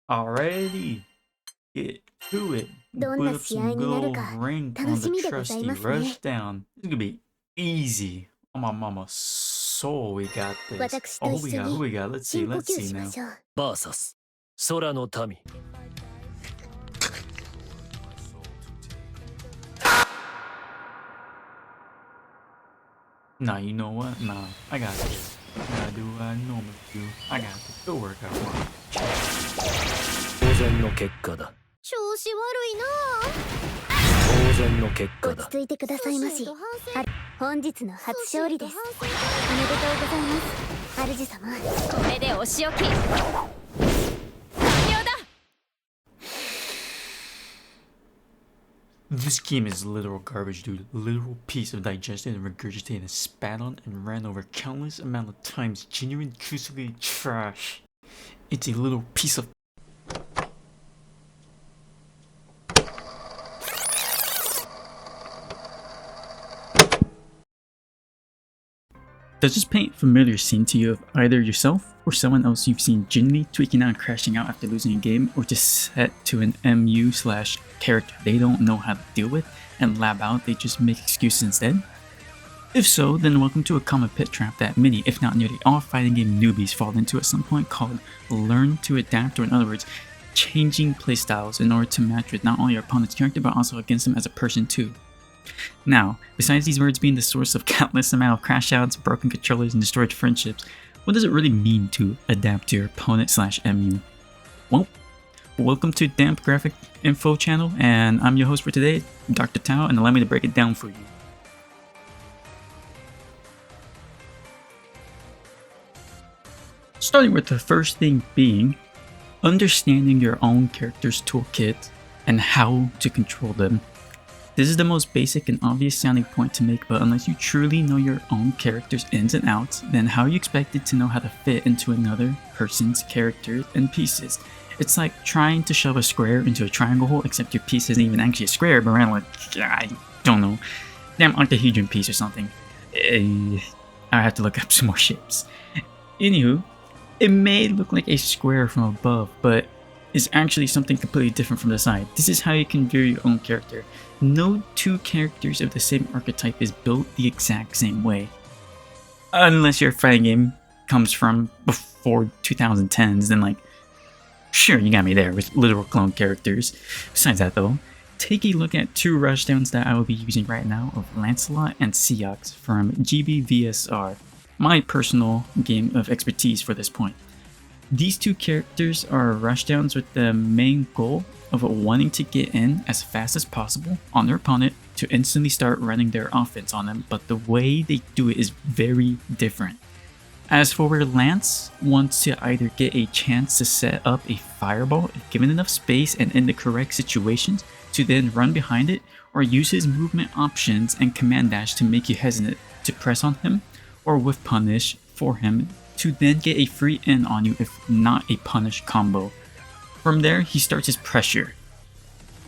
Alrighty, get to it. どん Put な up 試 some 合に good なる old か rank 楽 on し the みでござい trusty ますね。 rushdown. This is gonna be easy. On my mama soul, we got this. 私と Oh, 一緒 who に we got? Let's see, 深呼 let's 吸 see しま now. しょう。バーサス空の民 Nah, you know what? Nah, I got this. I gotta do what I normally do. I got this. Go work out for me. 当然の結果だ調子悪いな当然の結果あ。落だち着いてくださいまし。本日の初勝利です。おめでとうございます。主様。これでお仕置き。完了だ。 This game is literal garbage, dude. Literal piece of digested and regurgitated and spat on and ran over countless amount of times. Genuine, truthfully trash. It's a little piece of. Does this paint a familiar scene to you of either yourself or someone else you've seen genuinely tweaking out and crashing out after losing a game, or just set to an MU/character they don't know how to deal with and lab out, they just make excuses instead? If so, then welcome to a common pit trap that many, if not nearly all, fighting game newbies fall into at some point, called learn to adapt, or in other words, changing playstyles in order to match with not only your opponent's character but also against them as a person too. Now, besides these words being the source of countless amount of crash outs, broken controllers, and destroyed friendships, what does it really mean to adapt to your opponent/MU? Well, welcome to Damp Graphic Info channel, and I'm your host for today, Dr. Tao, and allow me to break it down for you. Starting with the first thing being understanding your own character's toolkit and how to control them. This is the most basic and obvious sounding point to make, but unless you truly know your own character's ins and outs, then how are you expected to know how to fit into another person's characters and pieces? It's like trying to shove a square into a triangle hole, except your piece isn't even actually a square, but around like, I don't know, damn octahedron piece or something. I have to look up some more shapes. Anywho, it may look like a square from above, but is actually something completely different from the side. This is how you can view your own character. No two characters of the same archetype is built the exact same way. Unless your fighting game comes from before 2010s, then like, sure, you got me there with literal clone characters. Besides that though, take a look at two rushdowns that I will be using right now of Lancelot and Seox from GBVSR, my personal game of expertise for this point. These two characters are rushdowns with the main goal of wanting to get in as fast as possible on their opponent to instantly start running their offense on them, but the way they do it is very different. As for where Lance wants to either get a chance to set up a fireball if given enough space and in the correct situations to then run behind it, or use his movement options and command dash to make you hesitant to press on him, or whiff punish for him to then get a free in on you if not a punish combo. From there, he starts his pressure.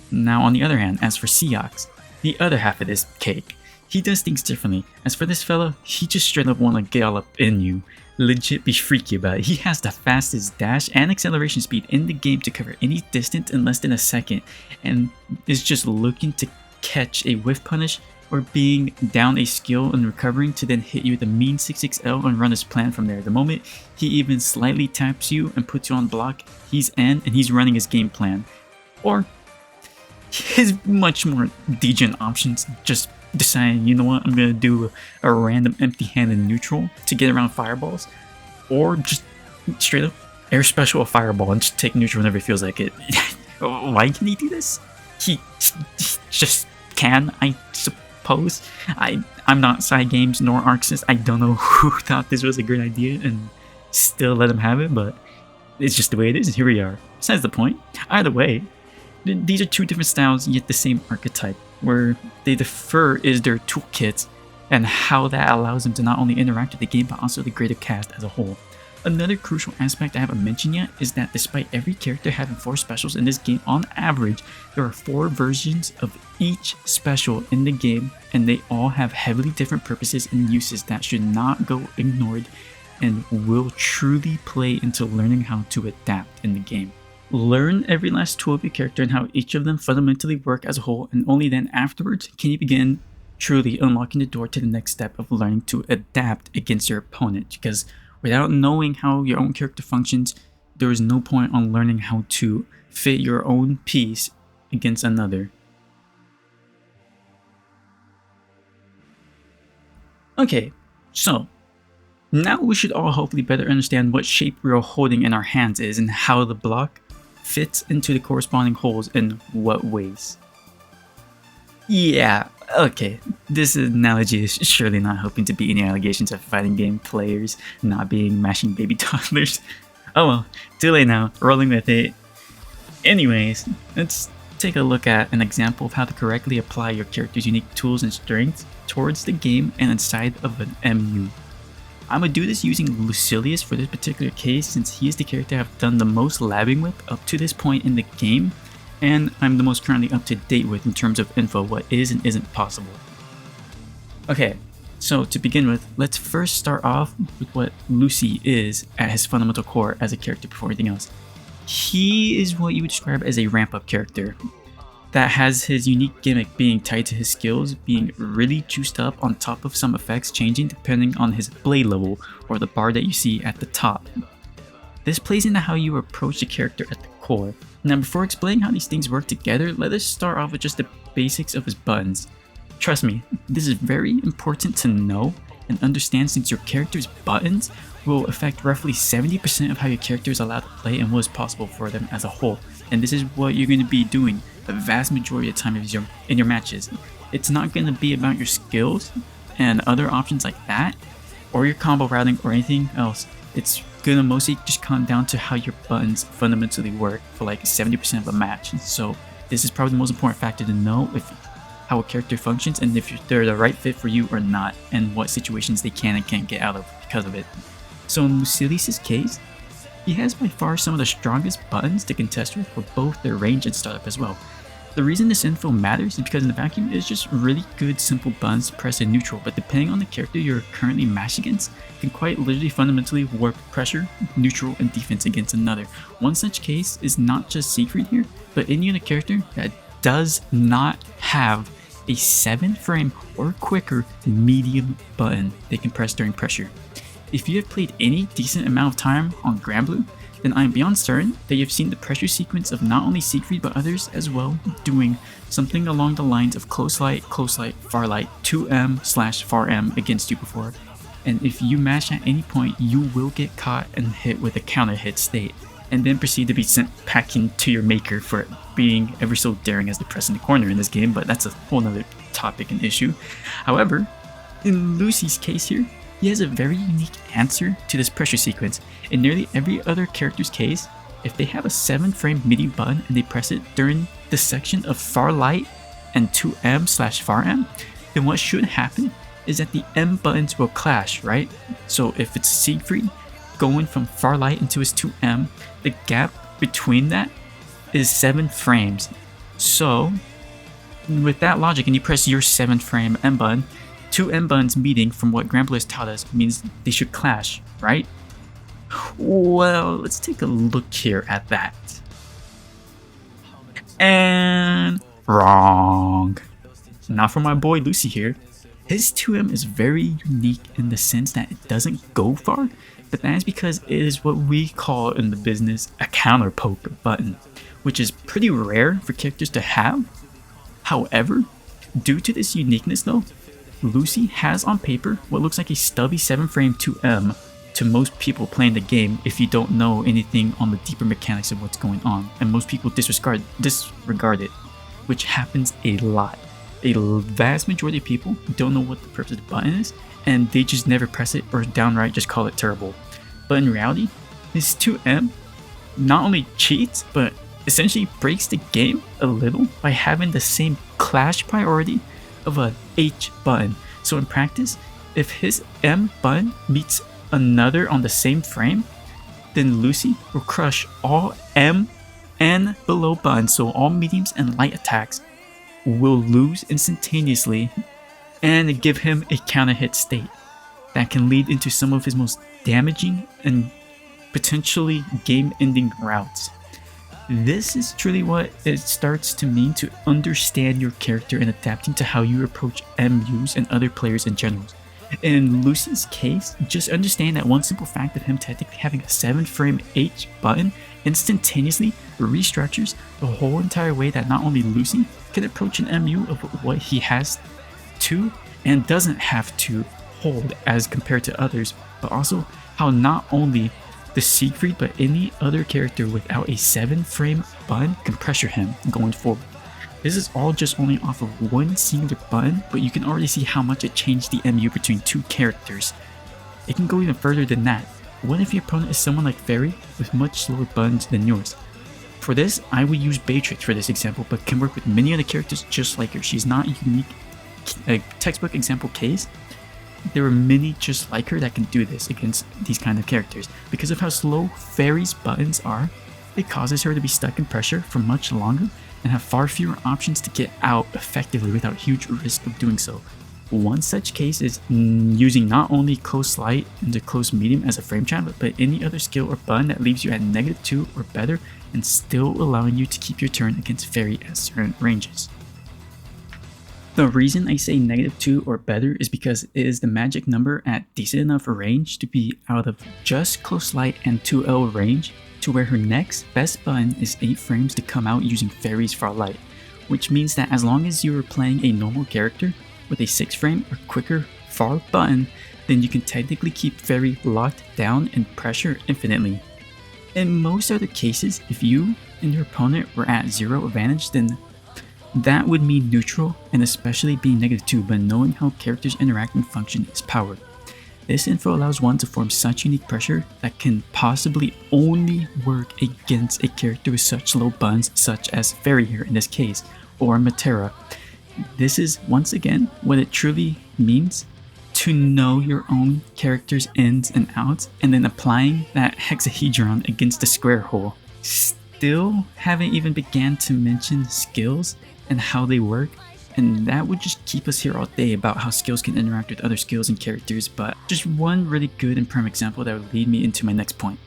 Now on the other hand, as for Seox, the other half of this cake, he does things differently. As for this fella, he just straight up wanna get all up in you. Legit be freaky about it. He has the fastest dash and acceleration speed in the game to cover any distance in less than a second, and is just looking to catch a whiff punish or being down a skill and recovering to then hit you with a mean 6XL and run his plan from there. The moment he even slightly taps you and puts you on block, he's in and he's running his game plan. Or his much more degen options, just deciding, you know what, I'm gonna do a random empty-handed neutral to get around fireballs, or just straight up air special a fireball and just take neutral whenever he feels like it. Why can he do this? He just can, I suppose. I'm not side games nor Arxis. I don't know who thought this was a great idea and still let him have it, but it's just the way it is, and here we are. Besides the point. Either way, these are two different styles yet the same archetype. Where they differ is their toolkits and how that allows them to not only interact with the game but also the greater cast as a whole. Another crucial aspect I haven't mentioned yet is that despite every character having 4 specials in this game, on average, there are 4 versions of each special in the game, and they all have heavily different purposes and uses that should not go ignored and will truly play into learning how to adapt in the game. Learn every last tool of your character and how each of them fundamentally work as a whole, and only then afterwards can you begin truly unlocking the door to the next step of learning to adapt against your opponent, because without knowing how your own character functions, there is no point on learning how to fit your own piece against another. Okay, so now we should all hopefully better understand what shape we are holding in our hands is and how the block fits into the corresponding holes in what ways. Yeah, okay, this analogy is surely not hoping to be any allegations of fighting game players not being mashing baby toddlers. Oh well, too late now, rolling with it. Anyways, let's take a look at an example of how to correctly apply your character's unique tools and strengths towards the game and inside of an MU. I'm gonna do this using Lucilius for this particular case, since he is the character I've done the most labbing with up to this point in the game, and I'm the most currently up to date with in terms of info what is and isn't possible. Okay, so to begin with, let's first start off with what Lucy is at his fundamental core as a character before anything else. He is what you would describe as a ramp-up character that has his unique gimmick being tied to his skills being really juiced up, on top of some effects changing depending on his blade level or the bar that you see at the top. This plays into how you approach the character at the core. Now before explaining how these things work together, let us start off with just the basics of his buttons. Trust me, this is very important to know and understand, since your character's buttons will affect roughly 70% of how your character is allowed to play and what is possible for them as a whole. And this is what you're going to be doing the vast majority of the time in your matches. It's not going to be about your skills and other options like that, or your combo routing or anything else. It's going to mostly just come down to how your buttons fundamentally work for like 70% of a match. So this is probably the most important factor to know, if how a character functions and if they're the right fit for you or not, and what situations they can and can't get out of because of it. So in Lucilius' case, he has by far some of the strongest buttons to contest with for both their range and startup as well. The reason this info matters is because in the vacuum, it's just really good simple buttons to press in neutral, but depending on the character you're currently matched against, can quite literally fundamentally warp pressure, neutral, and defense against another. One such case is not just Siegfried here, but any other character that does not have a 7 frame or quicker medium button they can press during pressure. If you have played any decent amount of time on Granblue, then I am beyond certain that you have seen the pressure sequence of not only Siegfried but others as well, doing something along the lines of close light, far light, 2M/far M against you before. And if you mash at any point, you will get caught and hit with a counter hit state, and then proceed to be sent packing to your maker for being ever so daring as to press in the corner in this game, but that's a whole nother topic and issue. However, in Lucy's case here, he has a very unique answer to this pressure sequence. In nearly every other character's case, if they have a 7 frame medium button and they press it during the section of far light and 2M/far M, then what should happen is that the M buttons will clash, right? So if it's Siegfried going from far light into his 2M, the gap between that is 7 frames. So with that logic, and you press your 7 frame M button, 2 M buttons meeting, from what Granblue has taught us, means they should clash, right? Well, let's take a look here at that. And wrong. Not for my boy Lucy here. His 2M is very unique in the sense that it doesn't go far, but that is because it is what we call in the business a counter poke button, which is pretty rare for characters to have. However, due to this uniqueness though, Lucy has on paper what looks like a stubby 7 frame 2M to most people playing the game if you don't know anything on the deeper mechanics of what's going on, and most people disregard it, which happens a lot. A vast majority of people don't know what the purpose of the button is, and they just never press it or downright just call it terrible. But in reality, this 2M not only cheats, but essentially breaks the game a little by having the same clash priority of a H button. So in practice, if his M button meets another on the same frame, then Lucy will crush all M and below buttons, so all mediums and light attacks will lose instantaneously and give him a counter hit state that can lead into some of his most damaging and potentially game ending routes. This is truly what it starts to mean to understand your character and adapting to how you approach MUs and other players in general. In Lucy's case, just understand that one simple fact of him technically having a 7-frame H button instantaneously restructures the whole entire way that not only Lucy can approach an MU of what he has to and doesn't have to hold as compared to others, but also how not only the Siegfried but any other character without a 7-frame button can pressure him going forward. This is all just only off of one singular button, but you can already see how much it changed the MU between two characters. It can go even further than that. What if your opponent is someone like Fairy with much slower buttons than yours? For this, I would use Beatrix for this example, but can work with many other characters just like her. She's not a unique textbook example case. There are many just like her that can do this against these kind of characters. Because of how slow Fairy's buttons are, it causes her to be stuck in pressure for much longer and have far fewer options to get out effectively without huge risk of doing so. One such case is using not only close light and close medium as a frame trap, but any other skill or button that leaves you at -2 or better and still allowing you to keep your turn against Fairy at certain ranges. The reason I say -2 or better is because it is the magic number at decent enough range to be out of just close light and 2L range to where her next best button is 8 frames to come out using Fairy's far light, which means that as long as you are playing a normal character with a 6-frame or quicker far button, then you can technically keep Fairy locked down and pressure infinitely. In most other cases, if you and your opponent were at 0 advantage, then that would mean neutral and especially being -2, but knowing how characters interact and function is power. This info allows one to form such unique pressure that can possibly only work against a character with such low buttons such as Fairy here in this case, or Matera. This is once again what it truly means to know your own character's ins and outs and then applying that hexahedron against the square hole. Still haven't even began to mention skills and how they work, and that would just keep us here all day about how skills can interact with other skills and characters, but just one really good and prime example that would lead me into my next point.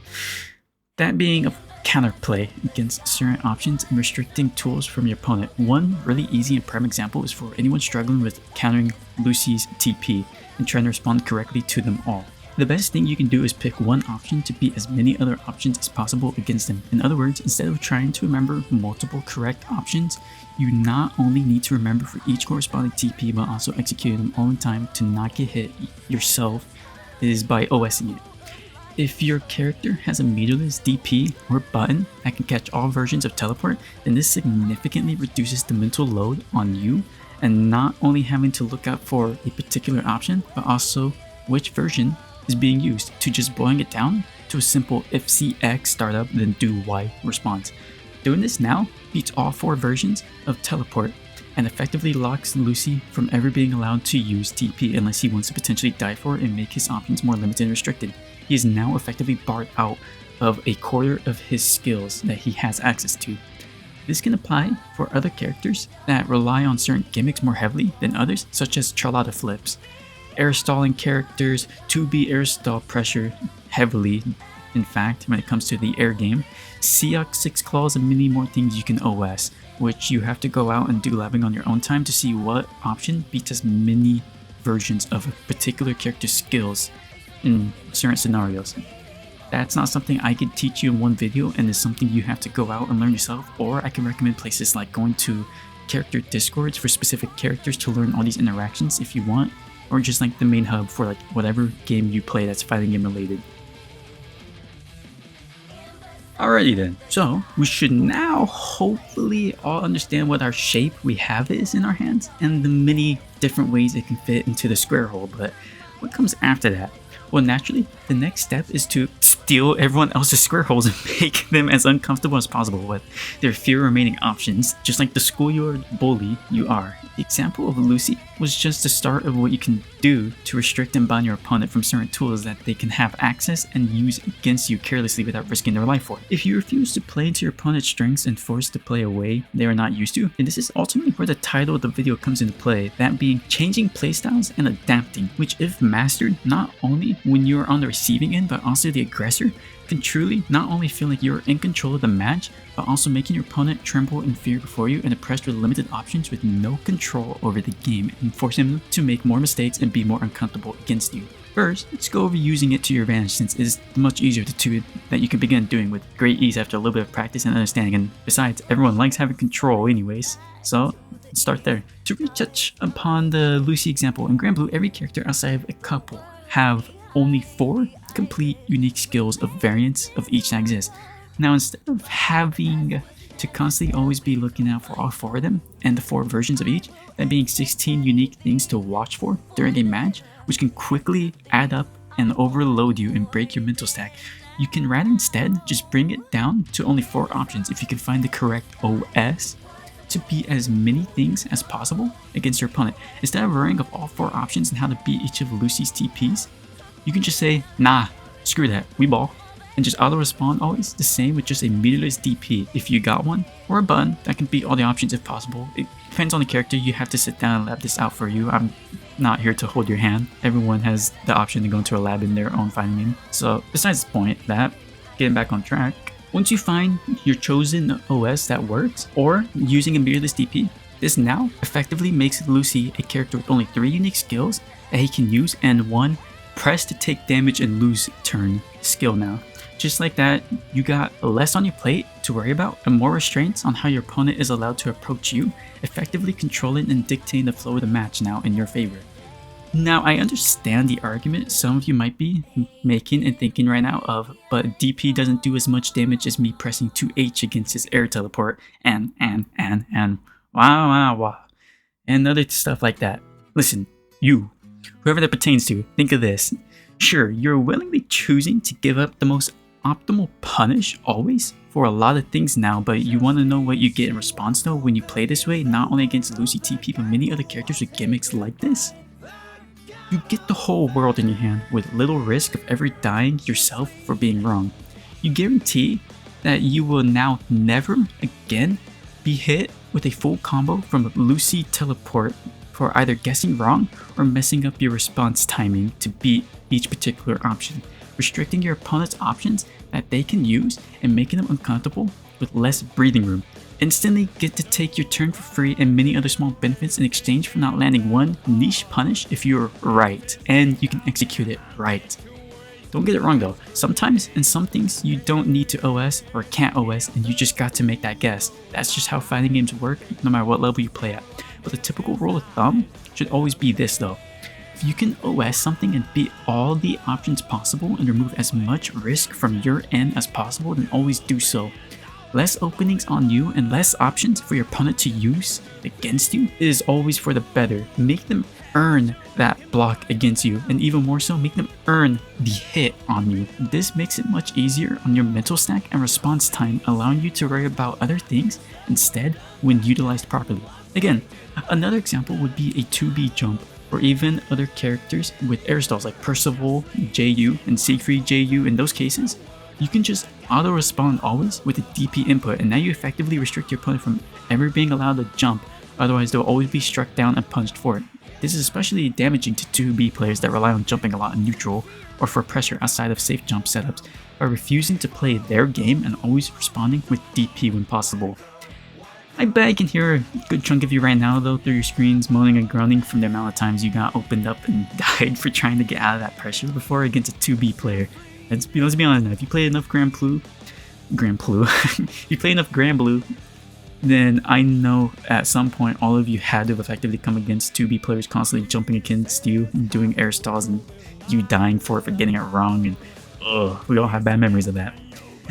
That being a counterplay against certain options and restricting tools from your opponent. One really easy and prime example is for anyone struggling with countering Lucy's TP and trying to respond correctly to them all. The best thing you can do is pick one option to beat as many other options as possible against them. In other words, instead of trying to remember multiple correct options, you not only need to remember for each corresponding TP but also execute them all in time to not get hit yourself is by OSing it. If your character has a meterless DP or button that can catch all versions of teleport, then this significantly reduces the mental load on you and not only having to look out for a particular option but also which version is being used, to just boiling it down to a simple if CX startup then do Y response. Doing this now beats all 4 versions of teleport and effectively locks Lucy from ever being allowed to use TP unless he wants to potentially die for it and make his options more limited and restricted. He is now effectively barred out of a quarter of his skills that he has access to. This can apply for other characters that rely on certain gimmicks more heavily than others, such as Charlotta flips. Air stalling characters to be air stall pressure heavily, in fact, when it comes to the air game. Seok 6 claws and many more things you can OS, which you have to go out and do labbing on your own time to see what option beats as many versions of a particular character's skills in certain scenarios. That's not something I could teach you in one video and is something you have to go out and learn yourself, or I can recommend places like going to character discords for specific characters to learn all these interactions if you want, or just like the main hub for like whatever game you play that's fighting game related. Alrighty then, so we should now hopefully all understand what our shape we have is in our hands and the many different ways it can fit into the square hole, but what comes after that? Well, naturally, the next step is to steal everyone else's square holes and make them as uncomfortable as possible with their few remaining options, just like the schoolyard bully you are. The example of Lucy was just the start of what you can do to restrict and ban your opponent from certain tools that they can have access and use against you carelessly without risking their life for. If you refuse to play into your opponent's strengths and forced to play a way they are not used to, then this is ultimately where the title of the video comes into play, that being changing playstyles and adapting, which if mastered, not only when you are on the receiving end but also the aggressor, can truly not only feel like you're in control of the match, but also making your opponent tremble in fear before you and oppressed with limited options with no control over the game, and forcing them to make more mistakes and be more uncomfortable against you. First, let's go over using it to your advantage, since it is much easier to do that you can begin doing with great ease after a little bit of practice and understanding, and besides, everyone likes having control anyways, so let's start there. To retouch upon the Lucy example, in Granblue, every character outside of a couple have only 4 complete unique skills of variants of each that exist. Now, instead of having to constantly always be looking out for all 4 of them and the 4 versions of each, that being 16 unique things to watch for during a match, which can quickly add up and overload you and break your mental stack, you can rather instead just bring it down to only 4 options if you can find the correct OS to beat as many things as possible against your opponent. Instead of worrying of all 4 options and how to beat each of Lucy's TPs, you can just say, nah, screw that, we ball, and just auto-respawn always the same with just a meterless DP if you got one, or a button that can beat all the options if possible. It depends on the character, you have to sit down and lab this out for you. I'm not here to hold your hand. Everyone has the option to go into a lab in their own fighting game. So besides the point, getting back on track, once you find your chosen OS that works, or using a meterless DP, this now effectively makes Lucy a character with only 3 unique skills that he can use and 1 press to take damage and lose turn skill now. Just like that, you got less on your plate to worry about and more restraints on how your opponent is allowed to approach you, effectively controlling and dictating the flow of the match now in your favor. Now, I understand the argument some of you might be making and thinking right now of, but DP doesn't do as much damage as me pressing 2H against his air teleport and wow, and other stuff like that. Listen, you, whoever that pertains to, think of this. Sure, you're willingly choosing to give up the most optimal punish always for a lot of things now, but you want to know what you get in response though when you play this way, not only against Lucy TP, but many other characters with gimmicks like this? You get the whole world in your hand with little risk of ever dying yourself for being wrong. You guarantee that you will now never again be hit with a full combo from Lucy teleport for either guessing wrong or messing up your response timing to beat each particular option, restricting your opponent's options that they can use and making them uncomfortable with less breathing room. Instantly get to take your turn for free and many other small benefits in exchange for not landing one niche punish if you're right, and you can execute it right. Don't get it wrong though, sometimes in some things you don't need to OS or can't OS and you just got to make that guess. That's just how fighting games work no matter what level you play at. But the typical rule of thumb should always be this though. If you can OS something and beat all the options possible and remove as much risk from your end as possible, then always do so. Less openings on you and less options for your opponent to use against you is always for the better. Make them earn that block against you, and even more so, make them earn the hit on you. This makes it much easier on your mental stack and response time, allowing you to worry about other things instead when utilized properly. Again, another example would be a 2B jump, or even other characters with air stalls like Percival, JU, and Siegfried JU. In those cases, you can just auto-respond always with a DP input, and now you effectively restrict your opponent from ever being allowed to jump, otherwise they'll always be struck down and punished for it. This is especially damaging to 2B players that rely on jumping a lot in neutral or for pressure outside of safe jump setups, by refusing to play their game and always responding with DP when possible. I bet I can hear a good chunk of you right now though through your screens moaning and groaning from the amount of times you got opened up and died for trying to get out of that pressure before against a 2B player. Let's be honest now, if you play enough Granblue, you play enough Granblue, then I know at some point all of you had to have effectively come against 2B players constantly jumping against you and doing air stalls and you dying for getting it wrong, and we all have bad memories of that.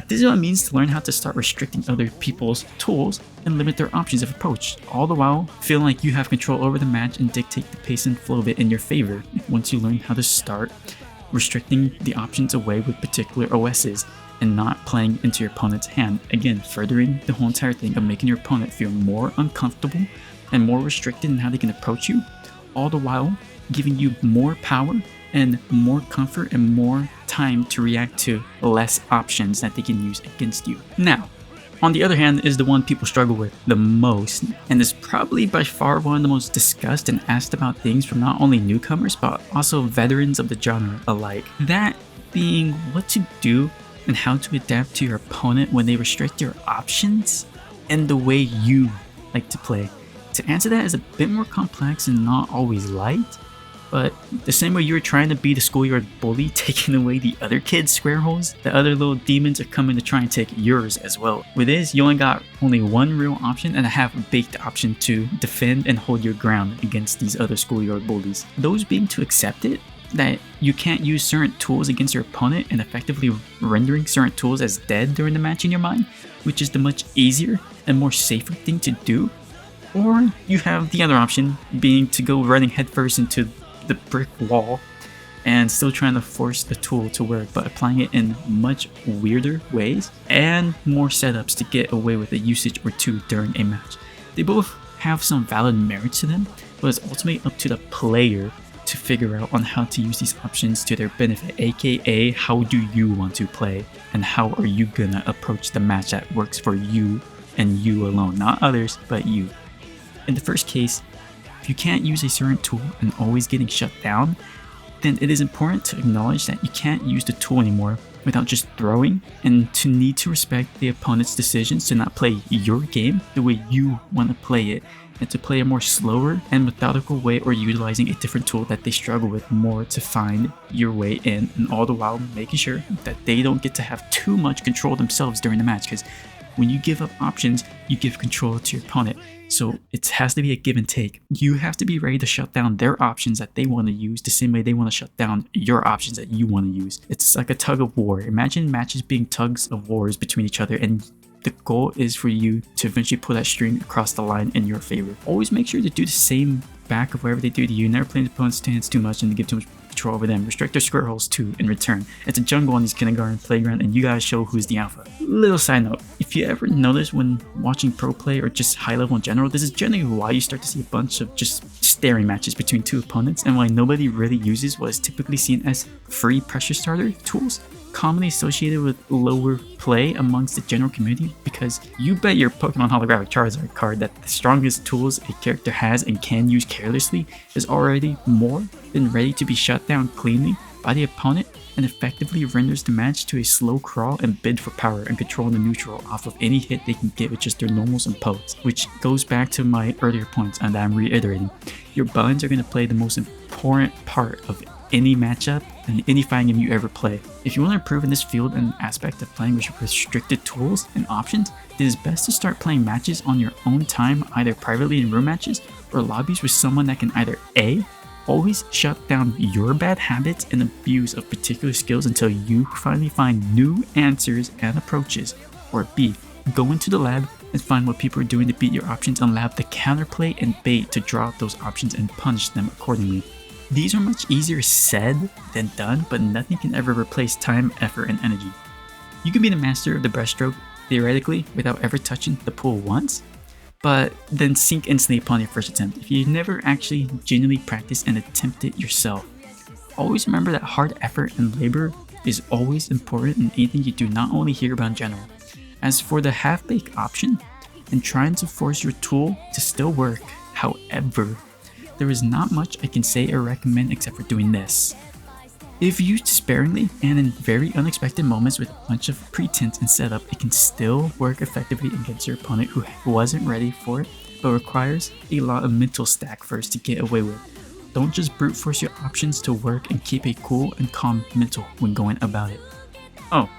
This is what it means to learn how to start restricting other people's tools and limit their options of approach, all the while feeling like you have control over the match and dictate the pace and flow of it in your favor. Once you learn how to start restricting the options away with particular OSs and not playing into your opponent's hand, again furthering the whole entire thing of making your opponent feel more uncomfortable and more restricted in how they can approach you, all the while giving you more power and more comfort and more time to react to less options that they can use against you. Now, on the other hand is the one people struggle with the most, and is probably by far one of the most discussed and asked about things from not only newcomers but also veterans of the genre alike. That being what to do and how to adapt to your opponent when they restrict your options and the way you like to play. To answer that is a bit more complex and not always light, but the same way you were trying to be the schoolyard bully taking away the other kids' square holes, the other little demons are coming to try and take yours as well. With this, you only got only one real option and a half-baked option to defend and hold your ground against these other schoolyard bullies. Those being to accept it, that you can't use certain tools against your opponent and effectively rendering certain tools as dead during the match in your mind, which is the much easier and more safer thing to do. Or you have the other option being to go running headfirst into the brick wall and still trying to force the tool to work, but applying it in much weirder ways and more setups to get away with a usage or two during a match. They both have some valid merits to them, but it's ultimately up to the player to figure out on how to use these options to their benefit, aka how do you want to play and how are you gonna approach the match that works for you and you alone, not others but you. In the first case, if you can't use a certain tool and always getting shut down, then it is important to acknowledge that you can't use the tool anymore without just throwing, and to need to respect the opponent's decisions to not play your game the way you want to play it, and to play a more slower and methodical way, or utilizing a different tool that they struggle with more to find your way in, and all the while making sure that they don't get to have too much control themselves during the match, because when you give up options, you give control to your opponent. So it has to be a give and take. You have to be ready to shut down their options that they want to use the same way they want to shut down your options that you want to use. It's like a tug of war. Imagine matches being tugs of wars between each other, and the goal is for you to eventually pull that string across the line in your favor. Always make sure to do the same back of whatever they do to you. Never play the opponent's stance too much and to give too much control over them. Restrict their square holes too in return. It's a jungle on these kindergarten playground and you gotta show who's the alpha. Little side note, if you ever notice when watching pro play or just high level in general, this is generally why you start to see a bunch of just staring matches between two opponents, and why nobody really uses what is typically seen as free pressure starter tools, commonly associated with lower play amongst the general community, because you bet your Pokemon holographic Charizard card that the strongest tools a character has and can use carelessly is already more than ready to be shut down cleanly by the opponent, and effectively renders the match to a slow crawl and bid for power and control the neutral off of any hit they can get with just their normals and posts, which goes back to my earlier points and I'm reiterating. Your buttons are going to play the most important part of any matchup and any fighting game you ever play. If you want to improve in this field and aspect of playing with restricted tools and options, it is best to start playing matches on your own time, either privately in room matches or lobbies with someone that can either A, always shut down your bad habits and abuse of particular skills until you finally find new answers and approaches, or B, go into the lab and find what people are doing to beat your options and lab the counterplay and bait to draw out those options and punish them accordingly. These are much easier said than done, but nothing can ever replace time, effort, and energy. You can be the master of the breaststroke, theoretically, without ever touching the pool once, but then sink instantly upon your first attempt if you never actually genuinely practice and attempt it yourself. Always remember that hard effort and labor is always important in anything you do, not only here but in general. As for the half-baked option, and trying to force your tool to still work, however, there is not much I can say or recommend except for doing this. If used sparingly and in very unexpected moments with a bunch of pretense and setup, it can still work effectively against your opponent who wasn't ready for it, but requires a lot of mental stack first to get away with. Don't just brute force your options to work, and keep a cool and calm mental when going about it. Oh,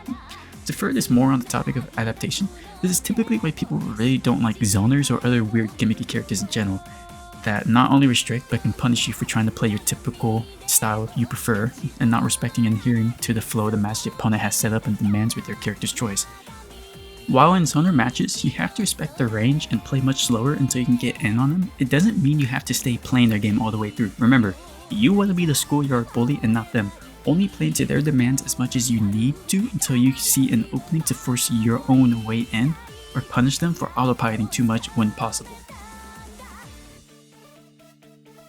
to further this more on the topic of adaptation, this is typically why people really don't like zoners or other weird gimmicky characters in general, that not only restrict but can punish you for trying to play your typical style you prefer and not respecting and adhering to the flow of the match the opponent has set up and demands with their character's choice. While in zoner matches, you have to respect their range and play much slower until you can get in on them. It doesn't mean you have to stay playing their game all the way through. Remember, you want to be the schoolyard bully and not them. Only play to their demands as much as you need to until you see an opening to force your own way in, or punish them for autopiloting too much when possible.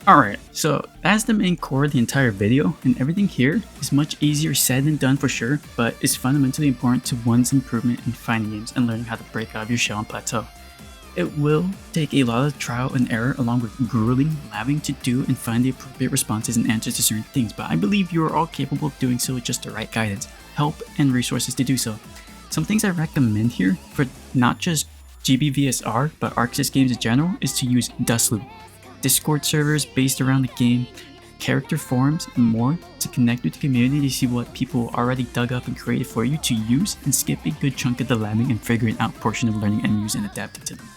Alright, so that's the main core of the entire video, and everything here is much easier said than done for sure, but is fundamentally important to one's improvement in fighting games and learning how to break out of your shell and plateau. It will take a lot of trial and error along with grueling labbing to do and find the appropriate responses and answers to certain things, but I believe you are all capable of doing so with just the right guidance. help and resources to do so. Some things I recommend here for not just GBVSR but ArcSys games in general is to use Dustloop, Discord servers based around the game, character forums, and more to connect with the community to see what people already dug up and created for you to use and skip a good chunk of the landing and figuring out portion of learning and use and adapting to them.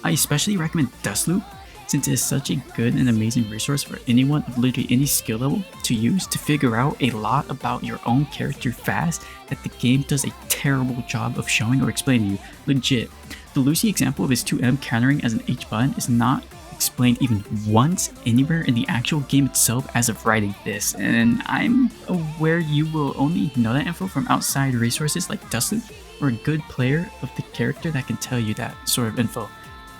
I especially recommend Dustloop since it is such a good and amazing resource for anyone of literally any skill level to use to figure out a lot about your own character fast that the game does a terrible job of showing or explaining to you. Legit, the Lucy example of his 2M countering as an H button is not explained even once anywhere in the actual game itself as of writing this, and I'm aware you will only know that info from outside resources like Dustloop or a good player of the character that can tell you that sort of info.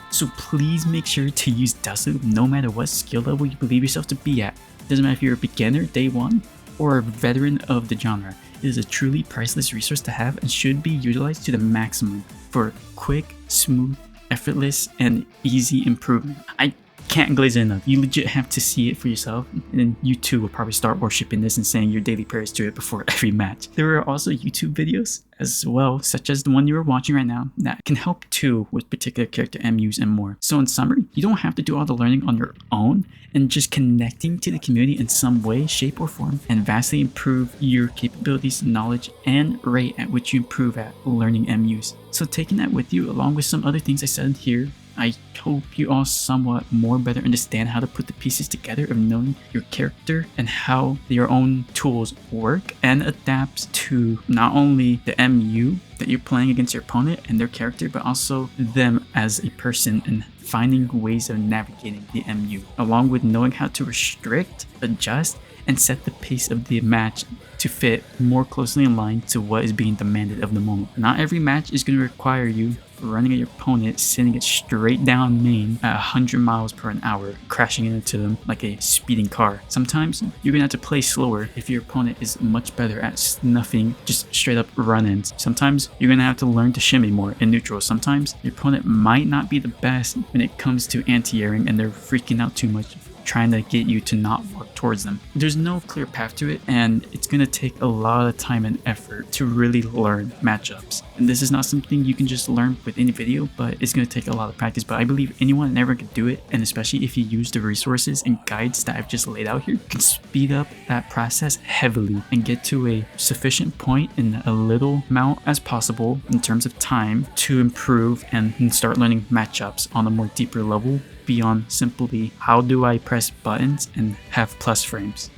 So please make sure to use Dustloop no matter what skill level you believe yourself to be at. Doesn't matter if you're a beginner, day one, or a veteran of the genre. It is a truly priceless resource to have and should be utilized to the maximum for quick, smooth, effortless, and easy improvement. I can't glaze it enough. You legit have to see it for yourself, and then you too will probably start worshipping this and saying your daily prayers to it before every match. There are also YouTube videos as well, such as the one you are watching right now, that can help too with particular character MUs and more. So in summary, you don't have to do all the learning on your own, and just connecting to the community in some way, shape, or form, and vastly improve your capabilities, knowledge, and rate at which you improve at learning MUs. So taking that with you, along with some other things I said here, I hope you all somewhat more better understand how to put the pieces together of knowing your character and how your own tools work and adapt to not only the MU that you're playing against your opponent and their character, but also them as a person and finding ways of navigating the MU, along with knowing how to restrict, adjust, and set the pace of the match to fit more closely in line to what is being demanded of the moment. Not every match is going to require you running at your opponent, sending it straight down main at 100 miles per hour, crashing into them like a speeding car. Sometimes you're gonna have to play slower if your opponent is much better at snuffing just straight up run-ins. Sometimes you're gonna have to learn to shimmy more in neutral. Sometimes your opponent might not be the best when it comes to anti-airing and they're freaking out too much, trying to get you to not walk towards them. There's no clear path to it, and it's going to take a lot of time and effort to really learn matchups. And this is not something you can just learn with any video, but it's going to take a lot of practice. But I believe anyone and everyone can do it, and especially if you use the resources and guides that I've just laid out here, can speed up that process heavily and get to a sufficient point in a little amount as possible in terms of time to improve and start learning matchups on a more deeper level beyond simply how do I press buttons and have plus frames.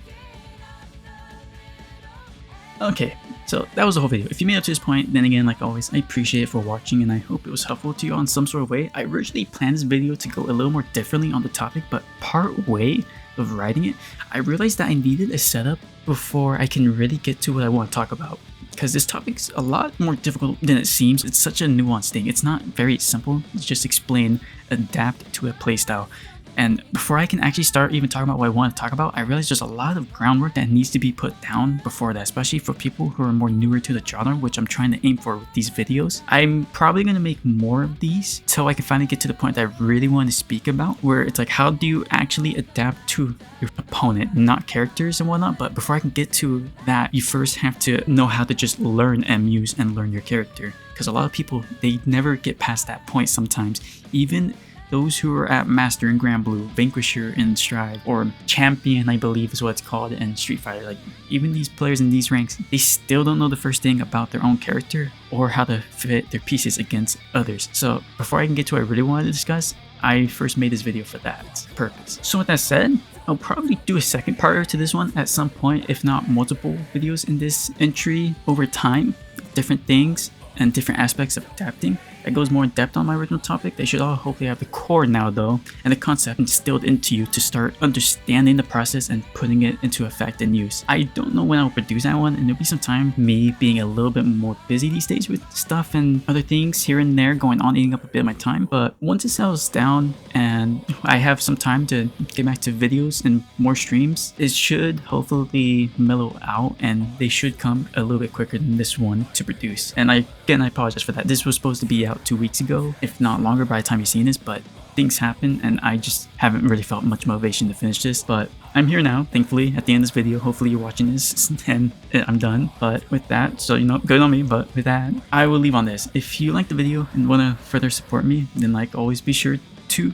Okay, so that was the whole video. If you made it up to this point, then again, like always, I appreciate it for watching and I hope it was helpful to you in some sort of way. I originally planned this video to go a little more differently on the topic, but part way of writing it, I realized that I needed a setup before I can really get to what I want to talk about. Because this topic's a lot more difficult than it seems. It's such a nuanced thing. It's not very simple. It's just explain, adapt to a playstyle. And before I can actually start even talking about what I want to talk about, I realized there's a lot of groundwork that needs to be put down before that, especially for people who are more newer to the genre, which I'm trying to aim for with these videos. I'm probably going to make more of these till I can finally get to the point that I really want to speak about, where it's like, how do you actually adapt to your opponent, not characters and whatnot. But before I can get to that, you first have to know how to just learn MUs and learn your character. Because a lot of people, they never get past that point sometimes. Even those who are at Master in Granblue, Vanquisher in Strive, or Champion, I believe is what it's called in Street Fighter. Like, even these players in these ranks, they still don't know the first thing about their own character or how to fit their pieces against others. So before I can get to what I really wanted to discuss, I first made this video for that purpose. So with that said, I'll probably do a second part to this one at some point, if not multiple videos in this entry over time, different things and different aspects of adapting. That goes more in depth on my original topic. They should all hopefully have the core now though, and the concept instilled into you to start understanding the process and putting it into effect and use. I don't know when I'll produce that one, and there'll be some time, me being a little bit more busy these days with stuff and other things here and there going on, eating up a bit of my time. But once it settles down and I have some time to get back to videos and more streams, it should hopefully mellow out and they should come a little bit quicker than this one to produce. And I apologize for that. This was supposed to be out 2 weeks ago, if not longer by the time you've seen this, but things happen and I just haven't really felt much motivation to finish this. But I'm here now, thankfully, at the end of this video. Hopefully you're watching this and I'm done. But with that, so you know, good on me, but with that, I will leave on this. If you like the video and want to further support me, then like always be sure to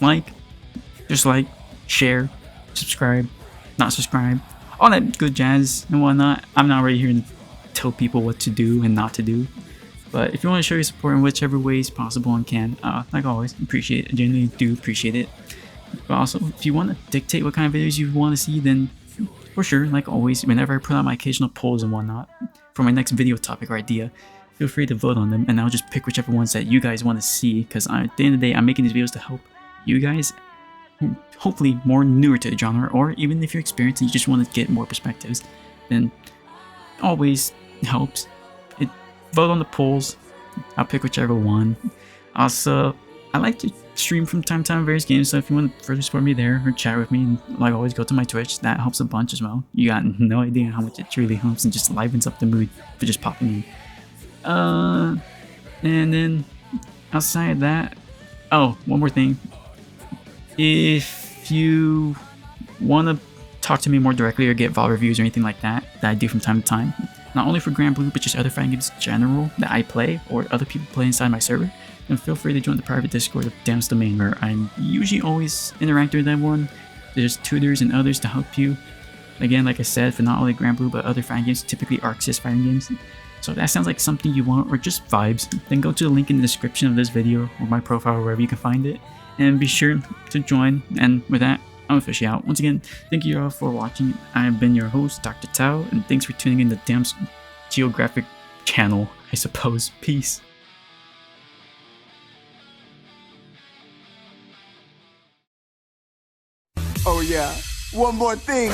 like, share, subscribe, not subscribe, all that good jazz and whatnot. I'm not really here to tell people what to do and not to do. But if you want to show your support in whichever ways possible and can, like always, appreciate it. I genuinely do appreciate it. But also, if you want to dictate what kind of videos you want to see, then for sure, like always, whenever I put out my occasional polls and whatnot for my next video topic or idea, feel free to vote on them and I'll just pick whichever ones that you guys want to see, because at the end of the day, I'm making these videos to help you guys, hopefully more newer to the genre, or even if you're experienced and you just want to get more perspectives, then always helps. Vote on the polls, I'll pick whichever one. Also, I like to stream from time to time various games, so if you want to further support me there or chat with me, and like always, go to my Twitch. That helps a bunch as well. You got no idea how much it truly helps and just livens up the mood for just popping in. And then outside that, oh, one more thing. If you want to talk to me more directly or get VOD reviews or anything like that I do from time to time, not only for Granblue but just other fighting games in general that I play or other people play inside my server, then feel free to join the private Discord of Dam's Domain, where I'm usually always interacting with everyone. There's tutors and others to help you. Again, like I said, for not only Granblue but other fighting games, typically Arc-Sys fighting games. So if that sounds like something you want or just vibes, then go to the link in the description of this video or my profile, wherever you can find it, and be sure to join. And with that, I'm officially out. Once again, thank you all for watching. I have been your host, Dr. Tao, and thanks for tuning in to Dam's Geographic channel, I suppose. Peace. Oh yeah, one more thing.